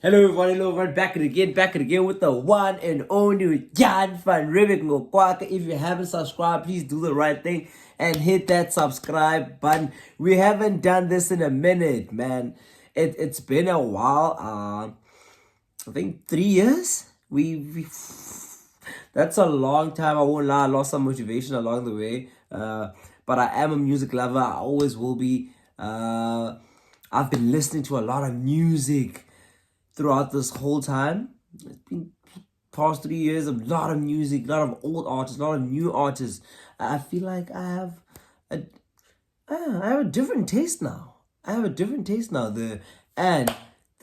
Hello everyone, back again with the one and only Dyan'van. If you haven't subscribed, please do the right thing and hit that subscribe button. We haven't done this in a minute, man. It's been a while. I think 3 years. We that's a long time. I won't lie. I lost some motivation along the way. But I am a music lover. I always will be. I've been listening to a lot of music throughout this whole time. It's been past 3 years, a lot of music, a lot of old artists, a lot of new artists. I feel like I have a different taste now. The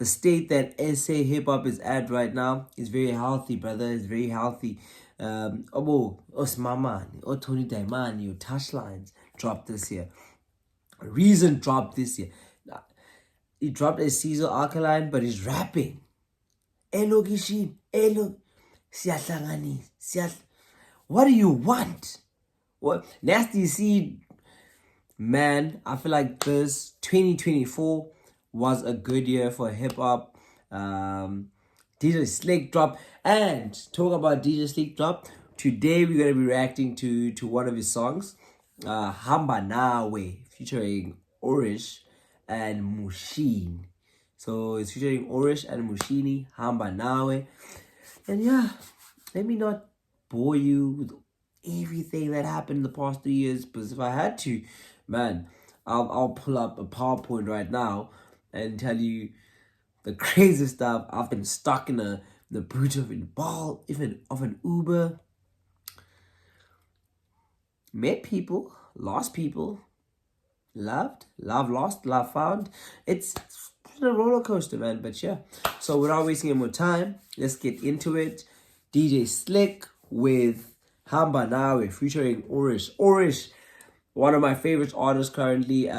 state that SA hip hop is at right now is very healthy, brother. It's very healthy. Osmaman, Tony Diamond, Touchlines dropped this year. Reason dropped this year. He dropped a Caesar Alkaline, but he's rapping. Elo Gishin, Elo Siatlangani, what do you want? What Nasty Seed, man? I feel like this 2024 was a good year for hip hop. DJ Sliqe drop, and talk about DJ Sliqe drop. Today we're gonna be reacting to one of his songs, Hamba Nawe, featuring Orish and Mochen. So it's featuring Orish and Mochen, Hamba Nawe. And yeah, let me not bore you with everything that happened in the past 3 years, because if I had to, man, I'll pull up a PowerPoint right now and tell you the crazy stuff. I've been stuck in the boot of an Uber. Met people, lost people, loved, love lost, love found. It's been a roller coaster, man. But yeah, so without wasting any more time, let's get into it. DJ Sliqe with Hamba Nawe featuring Orish. Orish, one of my favorite artists currently.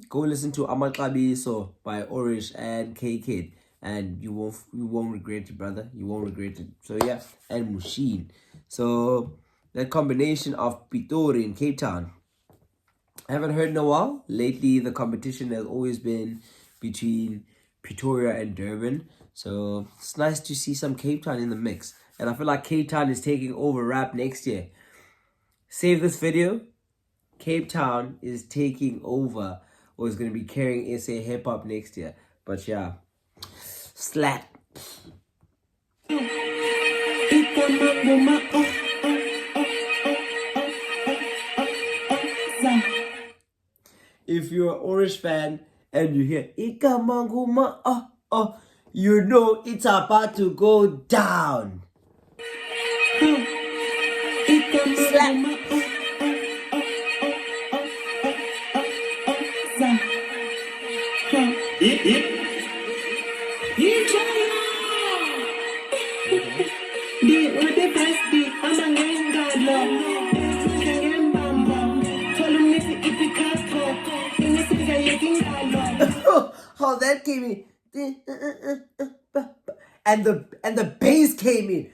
Go listen to Amaqabiso by Orish and K-Kid, and you won't regret it, brother. You won't regret it. So yeah, and Mochen. So that combination of Pitori and Cape Town, I haven't heard in a while. Lately, the competition has always been between Pretoria and Durban. So it's nice to see some Cape Town in the mix. And I feel like Cape Town is taking over rap next year. Save this video. Cape Town is taking over, or is going to be carrying SA hip hop next year. But yeah, slap. If you're an Orish fan and you hear Ikamanguma, you know it's about to go down. Slap. Oh, that came in, and the bass came in.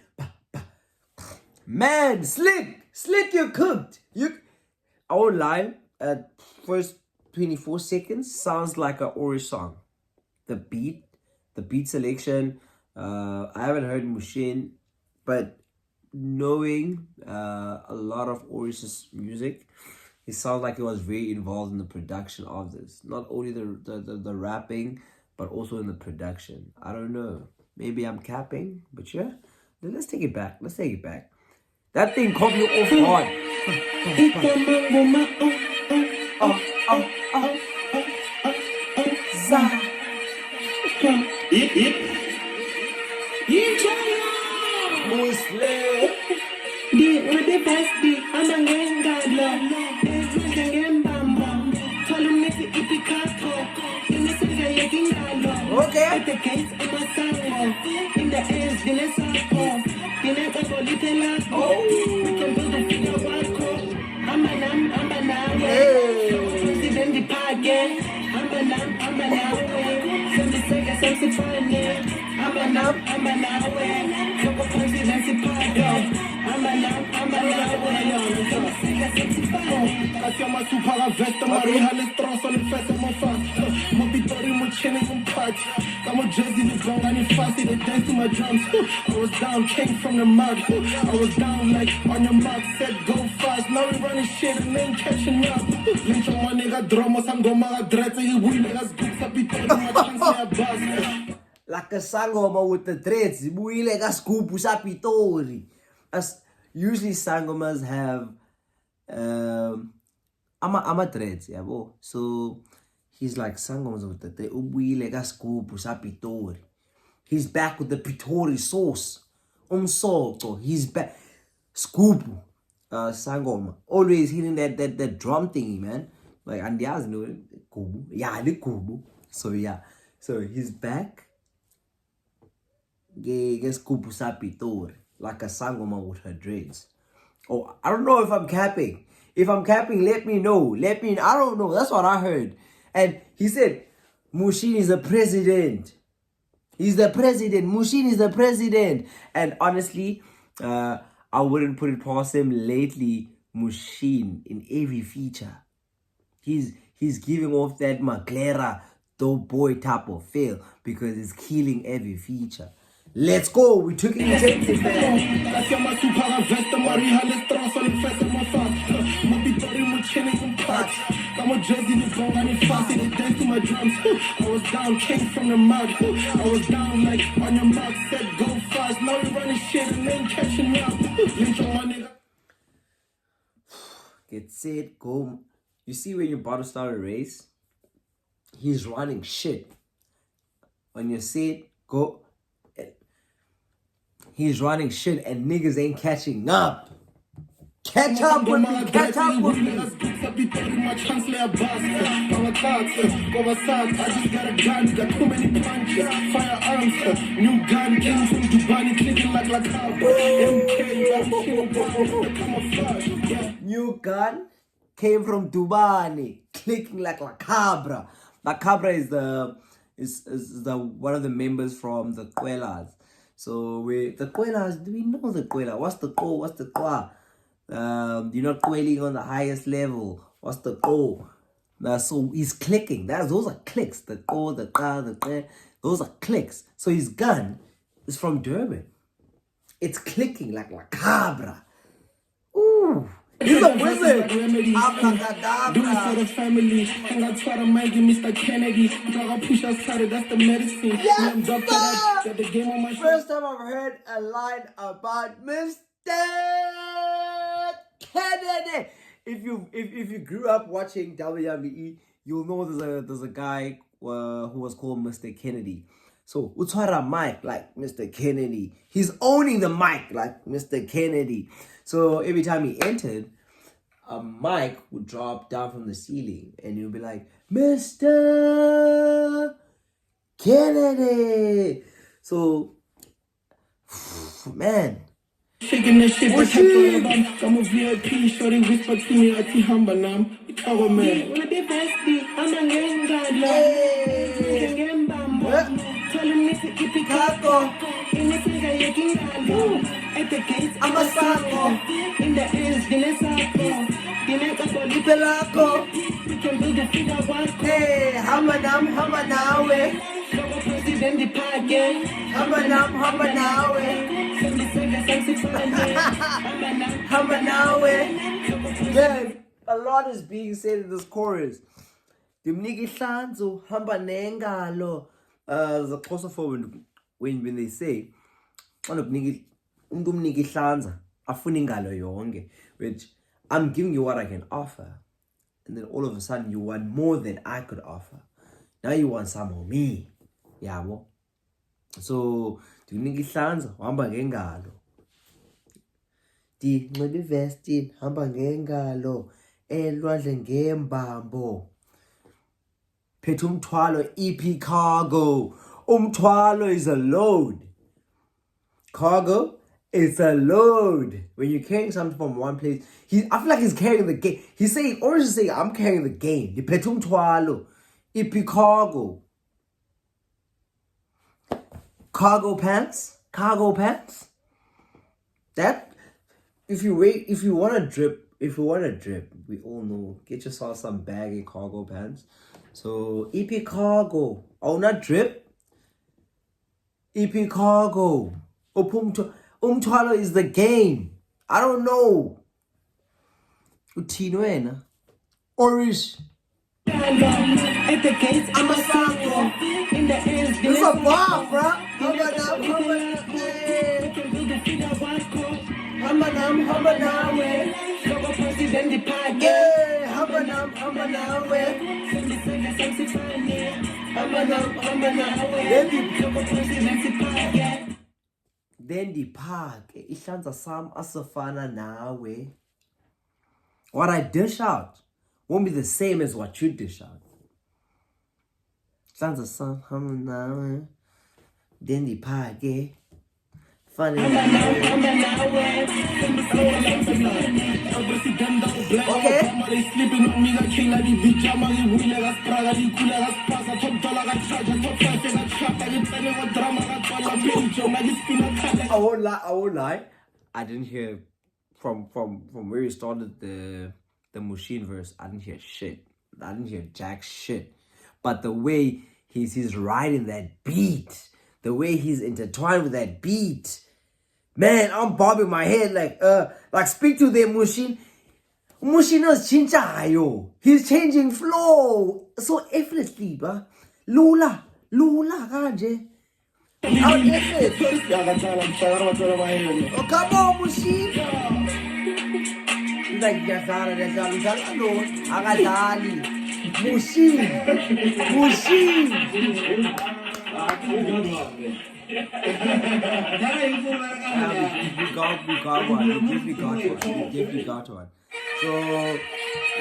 Man, Sliqe, you cooked. I won't lie. At first 24 seconds, sounds like an Orish song. The beat selection. I haven't heard Mochen, but knowing a lot of Orish's music, it sounds like he was very involved in the production of this. Not only the rapping, but also in the production. I don't know. Maybe I'm capping, but yeah. Let's take it back. That thing caught me off guard. Okay. fight. I'm a jersey, the bong, I need fast, they dance to my drums. I was down, came from the mud. I was down like on your mark, said go fast. Now we running shit and ain't catching up. Lynch on my nigga, drama, some go my dreads, and you will niggas goops up, it my chance, I bust. Like a sangoma with the threads. Buile ka scoop usapitori. As usually sangomas have ama threads, yeah, bo. So he's like sangomas with the threads. Ubuile ka scoop usapitori. He's back with the pitori sauce. Umsoco. He's back. Scoop. Sangoma. Always hitting that drum thingy, man. Like Andiaz know kubu. Yeah, the kubu. So yeah. So he's back. Scoop usapitori. Like a sangoma with her dreads. Oh, I don't know if I'm capping. If I'm capping, let me know. I don't know. That's what I heard. And he said, Mushin is the president. He's the president. Mushin is the president. And honestly, I wouldn't put it past him lately. Mushin in every feature. He's giving off that Maglera dope boy type of feel because it's killing every feature. Let's go. We took it intensive, man. I'm a jersey, the bong, I need fast, they dance to my drums. I was down, came from the mud. I was down like on your mark, said go fast. Now we running shit and ain't catching up. Lynch on my nigga. Get set, go. You see when you're about to start a race, he's running shit. When you say go, he's running shit and niggas ain't catching up. Catch up with me, catch up with me. I just got a gun, got too many punches, firearms, new gun, came from Dubai, clicking like MK, new gun came from Dubai, clicking like La Cabra. La Cabra is the one of the members from the Quelas. So the Quelas, do we know the Quela? What's the ko? What's the qua? You're not quelling on the highest level. What's the ko? So he's clicking. Those are clicks. The ko, the ka, the ke. Those are clicks. So his gun is from Durban. It's clicking like La Cabra. Ooh. He's a wizard. Do it for the family. And I try to make you Mr. Kennedy. Drug push outside, that's the medicine. Yes, sir. The game on my first time I've heard a line about Mr. Kennedy. If you grew up watching WWE, you'll know there's a guy who was called Mr. Kennedy. So Utara Mike like Mr. Kennedy. He's owning the mic like Mr. Kennedy. So every time he entered, a mic would drop down from the ceiling and he would be like, Mr. Kennedy. So, man. Shaking this shit, I'm a VIP, shorty whisper to me, I see Hamba now. It's our man. Wanna be bestie, I'm a gang guy. Telling me to keep it cargo. In the figure, you can go. At the gates, I'm a saco. In the ends, dinner saco. Dinner capo, lipelaco. We can build a figure one. Hey, Hamba nawe. President the party. Hamba nawe. Man, a lot is being said in this chorus. Dimniki hlanzu hamba nengalo. The claustrophobe when they say umniki hlanza afuna ingalo yonke, which I'm giving you what I can offer, and then all of a sudden you want more than I could offer. Now you want some of me, yabo. So dimniki hlanza hamba ngengalo. Di nxibe vesti hamba ngengalo elwandle ngembambo. Phethe umthwalo EP cargo. Umthwalo is a load. Cargo is a load. When you're carrying something from one place, I feel like he's carrying the game. He's saying, Orish is saying, I'm carrying the game. Phethe umthwalo EP cargo. Cargo pants. That if you want to drip, we all know, get yourself some baggy cargo pants. So EP Cargo. Oh, not Drip. EP Cargo. Umthwalo is the game. I don't know. Uthini Orish. At the gates, I'm a soccer. In the ends, This is a bomb, bro. Hamba nawe. Logo president di pagi. Yeah, hamba nawe. Then the park. Ihlanza sam asafana nawe. What I dish out won't be the same as what you dish out. Ihlanza sam hamba nawe. Then the park. Funny. Okay. I won't lie. I didn't hear from where he started the machine verse. I didn't hear shit. I didn't hear jack shit. But the way he's riding that beat, the way he's intertwined with that beat, man, I'm bobbing my head like speak to the machine. Machine is chinchayo. He's changing flow so effortlessly, bruh. Lula kanje. How effort. Oh, come on, machine. Like Yazara, no, Agadali. Machine. We got one. So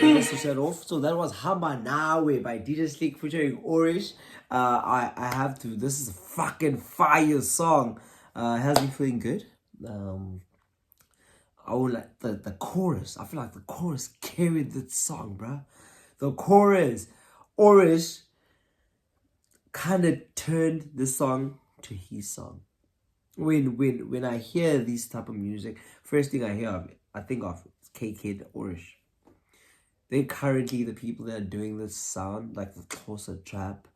let's set off. So that was Hamba Nawe by DJ Sliqe featuring Orish. I have to. This is a fucking fire song. Has me feeling good. I would like the chorus. I feel like the chorus carried this song, bruh. The chorus, Orish kind of turned the song to his song. When I hear this type of music, first thing I think of is K-Kid, Orish. They're currently the people that are doing this sound, like the closer trap.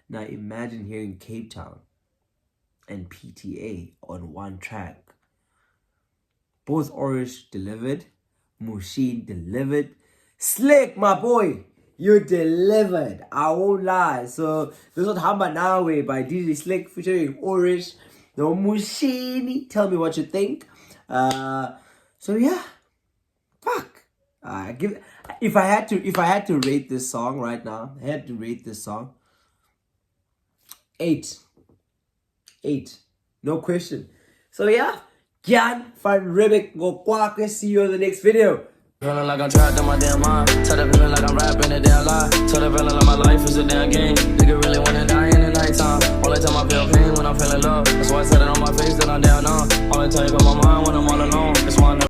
Now imagine hearing Cape Town and PTA on one track. Both Orish delivered, Mochen delivered. Sliqe, my boy, you delivered. I won't lie. So this was Hamba Nawe by DJ Sliqe featuring Orish. No Mochen. Tell me what you think. So yeah, fuck. If I had to rate this song right now, I had to rate this song 8, no question. So yeah, Dyan'van Ribbik go quack. See you in the next video. Feeling like I'm trapped in my damn mind. Tell the feeling like I'm rapping a damn lie. Tell the feeling like my life is a damn game. Nigga really wanna die in the nighttime. Only time I feel pain when I'm feeling love. That's why I said it on my face that I'm down on. Only time you got my mind when I'm all alone. That's why I never